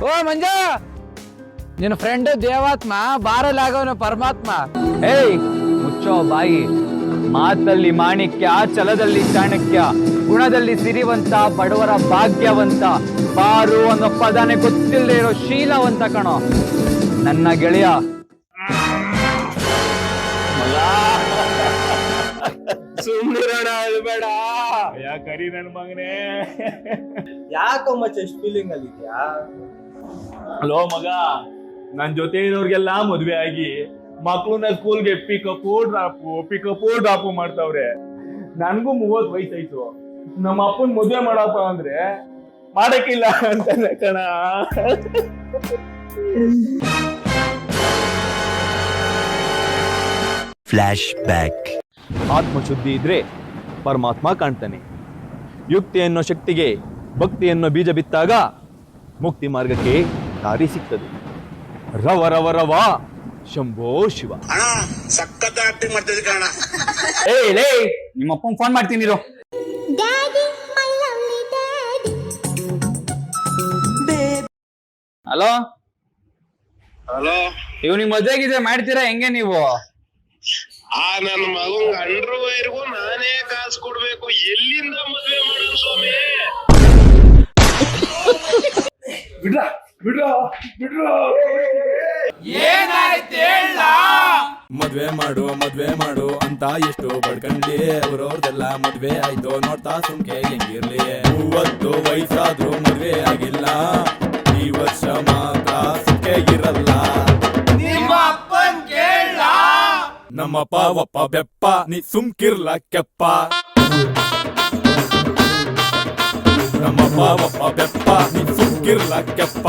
ಓ ಮಂಜ, ನಿನ್ನ ಫ್ರೆಂಡ್ ದೇವಾತ್ಮ, ಬಾರಲ್ಲಿ ಆಗೋನು ಪರಮಾತ್ಮ. ಏಯ್ ಮುಚ್ಚೋ ಬಾಯಿ. ಮಾತಲ್ಲಿ ಮಾಣಿಕ್ಯ, ಛಲದಲ್ಲಿ ಚಾಣಕ್ಯ, ಗುಣದಲ್ಲಿ ಸಿರಿವಂತ, ಬಡವರ ಭಾಗ್ಯವಂತ, ಬಾರು ಅನ್ನೋ ಪದನೆ ಗೊತ್ತಿಲ್ಲದೆ ಇರೋ ಶೀಲವಂತ ಕಣೋ ನನ್ನ ಗೆಳೆಯ. ಸುಮ್ಮನಿರೋಣ, ಅಳ್ಬೇಡ. ಯಾಕರಿ ನನ್ ಮಗನೇ, ಯಾಕೋ ಮಚ್ಚ ಎಷ್ಟು ಫೀಲಿಂಗ್ ಅಲ್ಲಿ ಇದೆಯಾ? ಹಲೋ ಮಗ, ನನ್ ಜೊತೆ ಇರೋರ್ಗೆಲ್ಲಾ ಮದ್ವೆ ಆಗಿ ಮಕ್ಳನ್ನ ಸ್ಕೂಲ್ಗೆ ಪಿಕಪ್ ಡ್ರಾಪು ಮಾಡ್ತಾವ್ರೆ. ನನ್ಗೂ 30 ವಯಸ್ಸಾಯ್ತು. ನಮ್ಮ ಅಪ್ಪನ್ ಮದ್ವೆ ಮಾಡಪ್ಪ ಅಂದ್ರೆ ಮಾಡಕ್ಕಿಲ್ಲ ಅಂತಾನೆ ಕಣ. Flash back. ಆತ್ಮಶುದ್ಧಿ ಇದ್ರೆ ಪರಮಾತ್ಮ ಕಾಣ್ತಾನೆ. ಯುಕ್ತಿ ಅನ್ನೋ ಶಕ್ತಿಗೆ ಭಕ್ತಿ ಅನ್ನೋ ಬೀಜ ಬಿತ್ತಾಗ ಮುಕ್ತಿ ಮಾರ್ಗಕ್ಕೆ ದಾರಿ ಸಿಗ್ತದೆ. ರವ ರವ ರವ ಶಂಭೋ ಶಿವ. ಸಖತ್ ಆಕ್ಟಿಂಗ್ ಮಾಡ್ತಿದ್ದೆ ಕಣ. ಲೇ ನಿಮ್ಮ ಅಪ್ಪನ್ ಫೋನ್ ಮಾಡ್ತೀನಿ ಇರು. ಹಲೋ ಹಲೋ, ಇವ್ನಿಗೆ ಮದ್ವೆ ಗಿದ್ವೆ ಮಾಡ್ತೀರಾ ಹೆಂಗೆ ನೀವು? ನನ್ನ ಮಗಂಗ್ ಅಂಡರ್ವೇರ್ಗೂ ನಾನೇ ಕಾಸು ಕೊಡ್ಬೇಕು. ಎಲ್ಲಿಂದ ಮದ್ವೆ ಮಾಡೋದು ಸ್ವಾಮಿ? ಬಿಡ್ರೋ ಮದ್ವೆ ಮಾಡು ಅಂತ ಎಷ್ಟು ಬಡ್ಕಂಡ್ಲಿ. ಅವ್ರವ್ರದೆಲ್ಲ ಮದ್ವೆ ಆಯ್ತು ನೋಡ್ತಾ ಸುಮ್ಕೆ ಹೆಂಗಿರ್ಲಿ. 30 ವಯಸ್ಸಾದ್ರೂ ಮದ್ವೆ ಆಗಿಲ್ಲ, ಈ ವರ್ಷ ಮಾತ್ರ ಸುಮ್ಕೆ ಇರಲ್ಲ. ನಮ್ಮಪ್ಪ ಒಪ್ಪ ಬೆಪ್ಪ, ನೀ ಸುಮ್ಕಿರ್ಲ ಕೆಪ್ಪ. ನಮ್ಮಪ್ಪ ಒಪ್ಪ ಬೆಪ್ಪ, ನೀ ಸುಮ್ಕಿರ್ಲ ಕೆಪ್ಪ.